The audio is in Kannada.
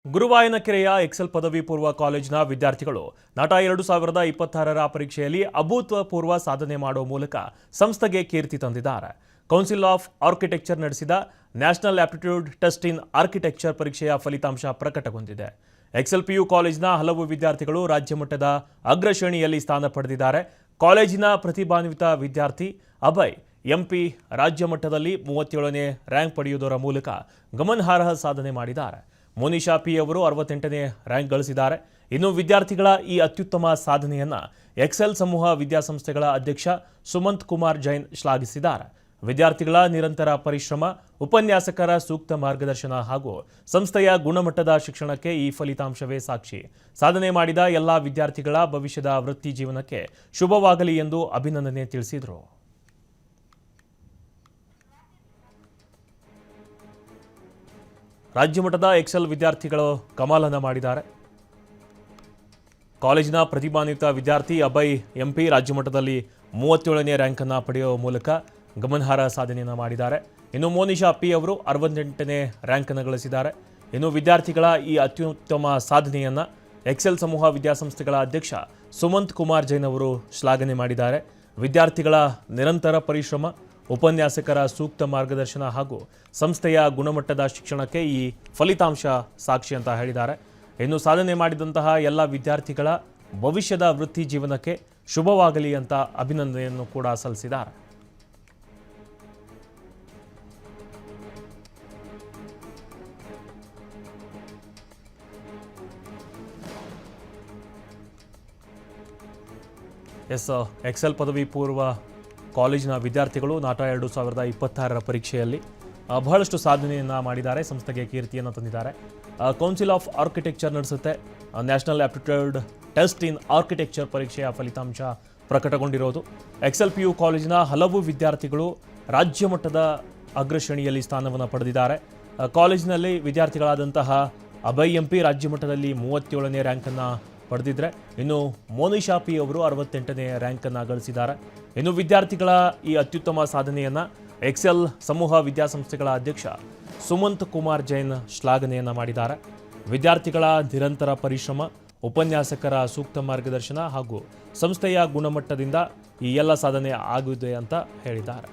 ಗುರುವಾಯನಕೆರೆಯ ಎಕ್ಸೆಲ್ ಪದವಿ ಪೂರ್ವ ಕಾಲೇಜಿನ ವಿದ್ಯಾರ್ಥಿಗಳು ನಾಟ 2026ರ ಪರೀಕ್ಷೆಯಲ್ಲಿ ಅಭೂತಪೂರ್ವ ಸಾಧನೆ ಮಾಡುವ ಮೂಲಕ ಸಂಸ್ಥೆಗೆ ಕೀರ್ತಿ ತಂದಿದ್ದಾರೆ. ಕೌನ್ಸಿಲ್ ಆಫ್ ಆರ್ಕಿಟೆಕ್ಚರ್ ನಡೆಸಿದ national Aptitude Test in Architecture ಪರೀಕ್ಷೆಯ ಫಲಿತಾಂಶ ಪ್ರಕಟಗೊಂಡಿದೆ. ಎಕ್ಸೆಲ್ ಪಿಯು ಕಾಲೇಜಿನ ಹಲವು ವಿದ್ಯಾರ್ಥಿಗಳು ರಾಜ್ಯ ಮಟ್ಟದ ಅಗ್ರಶ್ರೇಣಿಯಲ್ಲಿ ಸ್ಥಾನ ಪಡೆದಿದ್ದಾರೆ. ಕಾಲೇಜಿನ ಪ್ರತಿಭಾನ್ವಿತ ವಿದ್ಯಾರ್ಥಿ ಅಭಯ್ ಎಂಪಿ ರಾಜ್ಯ ಮಟ್ಟದಲ್ಲಿ 37ನೇ ರ್ಯಾಂಕ್ ಪಡೆಯುವುದರ ಮೂಲಕ ಗಮನಾರ್ಹ ಸಾಧನೆ ಮಾಡಿದ್ದಾರೆ. ಮೋನಿಶಾ ಪಿ ಅವರು 68ನೇ ರ್ಯಾಂಕ್ ಗಳಿಸಿದ್ದಾರೆ. ಇನ್ನು ವಿದ್ಯಾರ್ಥಿಗಳ ಈ ಅತ್ಯುತ್ತಮ ಸಾಧನೆಯನ್ನು ಎಕ್ಸೆಲ್ ಸಮೂಹ ವಿದ್ಯಾಸಂಸ್ಥೆಗಳ ಅಧ್ಯಕ್ಷ ಸುಮಂತ್ ಕುಮಾರ್ ಜೈನ್ ಶ್ಲಾಘಿಸಿದ್ದಾರೆ. ವಿದ್ಯಾರ್ಥಿಗಳ ನಿರಂತರ ಪರಿಶ್ರಮ, ಉಪನ್ಯಾಸಕರ ಸೂಕ್ತ ಮಾರ್ಗದರ್ಶನ ಹಾಗೂ ಸಂಸ್ಥೆಯ ಗುಣಮಟ್ಟದ ಶಿಕ್ಷಣಕ್ಕೆ ಈ ಫಲಿತಾಂಶವೇ ಸಾಕ್ಷಿ. ಸಾಧನೆ ಮಾಡಿದ ಎಲ್ಲ ವಿದ್ಯಾರ್ಥಿಗಳ ಭವಿಷ್ಯದ ವೃತ್ತಿ ಜೀವನಕ್ಕೆ ಶುಭವಾಗಲಿ ಎಂದು ಅಭಿನಂದನೆ ತಿಳಿಸಿದರು. ರಾಜ್ಯ ಮಟ್ಟದ ಎಕ್ಸೆಲ್ ವಿದ್ಯಾರ್ಥಿಗಳು ಕಮಾಲನ್ನ ಮಾಡಿದ್ದಾರೆ. ಕಾಲೇಜಿನ ಪ್ರತಿಭಾನ್ವಿತ ವಿದ್ಯಾರ್ಥಿ ಅಭಯ್ ಎಂಪಿ ರಾಜ್ಯ ಮಟ್ಟದಲ್ಲಿ 37ನೇ ರ್ಯಾಂಕ್ ಅನ್ನು ಪಡೆಯುವ ಮೂಲಕ ಗಮನಾರ್ಹ ಸಾಧನೆಯನ್ನು ಮಾಡಿದ್ದಾರೆ. ಇನ್ನು ಮೋನಿಶಾ ಪಿ ಅವರು 68ನೇ ರ್ಯಾಂಕ್ ಅನ್ನು ಗಳಿಸಿದ್ದಾರೆ. ಇನ್ನು ವಿದ್ಯಾರ್ಥಿಗಳ ಈ ಅತ್ಯುತ್ತಮ ಸಾಧನೆಯನ್ನು ಎಕ್ಸೆಲ್ ಸಮೂಹ ವಿದ್ಯಾಸಂಸ್ಥೆಗಳ ಅಧ್ಯಕ್ಷ ಸುಮಂತ್ ಕುಮಾರ್ ಜೈನ್ ಅವರು ಶ್ಲಾಘನೆ ಮಾಡಿದ್ದಾರೆ. ವಿದ್ಯಾರ್ಥಿಗಳ ನಿರಂತರ ಪರಿಶ್ರಮ, ಉಪನ್ಯಾಸಕರ ಸೂಕ್ತ ಮಾರ್ಗದರ್ಶನ ಹಾಗೂ ಸಂಸ್ಥೆಯ ಗುಣಮಟ್ಟದ ಶಿಕ್ಷಣಕ್ಕೆ ಈ ಫಲಿತಾಂಶ ಸಾಕ್ಷಿ ಅಂತ ಹೇಳಿದ್ದಾರೆ. ಇನ್ನು ಸಾಧನೆ ಮಾಡಿದಂತಹ ಎಲ್ಲ ವಿದ್ಯಾರ್ಥಿಗಳ ಭವಿಷ್ಯದ ವೃತ್ತಿ ಜೀವನಕ್ಕೆ ಶುಭವಾಗಲಿ ಅಂತ ಅಭಿನಂದನೆಯನ್ನು ಕೂಡ ಸಲ್ಲಿಸಿದ್ದಾರೆ. ಎಕ್ಸೆಲ್ ಪದವಿ ಪೂರ್ವ ಕಾಲೇಜಿನ ವಿದ್ಯಾರ್ಥಿಗಳು ನಾಟ 2026ರ ಪರೀಕ್ಷೆಯಲ್ಲಿ ಬಹಳಷ್ಟು ಸಾಧನೆಯನ್ನು ಮಾಡಿದ್ದಾರೆ. ಸಂಸ್ಥೆಗೆ ಕೀರ್ತಿಯನ್ನು ತಂದಿದ್ದಾರೆ. ಕೌನ್ಸಿಲ್ ಆಫ್ ಆರ್ಕಿಟೆಕ್ಚರ್ ನಡೆಸುತ್ತೆ National Aptitude Test in Architecture ಪರೀಕ್ಷೆಯ ಫಲಿತಾಂಶ ಪ್ರಕಟಗೊಂಡಿರೋದು. ಎಕ್ಸೆಲ್ ಪಿಯು ಕಾಲೇಜಿನ ಹಲವು ವಿದ್ಯಾರ್ಥಿಗಳು ರಾಜ್ಯ ಮಟ್ಟದ ಅಗ್ರಶ್ರೇಣಿಯಲ್ಲಿ ಸ್ಥಾನವನ್ನು ಪಡೆದಿದ್ದಾರೆ. ಕಾಲೇಜಿನಲ್ಲಿ ವಿದ್ಯಾರ್ಥಿಗಳಾದಂತಹ ಅಭಯ್ ಎಂಪಿ ರಾಜ್ಯ ಮಟ್ಟದಲ್ಲಿ 37ನೇ ರ್ಯಾಂಕನ್ನು ಪಡೆದಿದ್ರೆ, ಇನ್ನು ಮೋನಿಶಾ ಪಿ ಅವರು 68ನೇ ರ್ಯಾಂಕನ್ನು ಗಳಿಸಿದ್ದಾರೆ. ಇನ್ನು ವಿದ್ಯಾರ್ಥಿಗಳ ಈ ಅತ್ಯುತ್ತಮ ಸಾಧನೆಯನ್ನು ಎಕ್ಸೆಲ್ ಸಮೂಹ ವಿದ್ಯಾಸಂಸ್ಥೆಗಳ ಅಧ್ಯಕ್ಷ ಸುಮಂತ್ ಕುಮಾರ್ ಜೈನ್ ಶ್ಲಾಘನೆಯನ್ನು ಮಾಡಿದ್ದಾರೆ. ವಿದ್ಯಾರ್ಥಿಗಳ ನಿರಂತರ ಪರಿಶ್ರಮ, ಉಪನ್ಯಾಸಕರ ಸೂಕ್ತ ಮಾರ್ಗದರ್ಶನ ಹಾಗೂ ಸಂಸ್ಥೆಯ ಗುಣಮಟ್ಟದಿಂದ ಈ ಎಲ್ಲ ಸಾಧನೆ ಆಗಿದೆ ಅಂತ ಹೇಳಿದ್ದಾರೆ.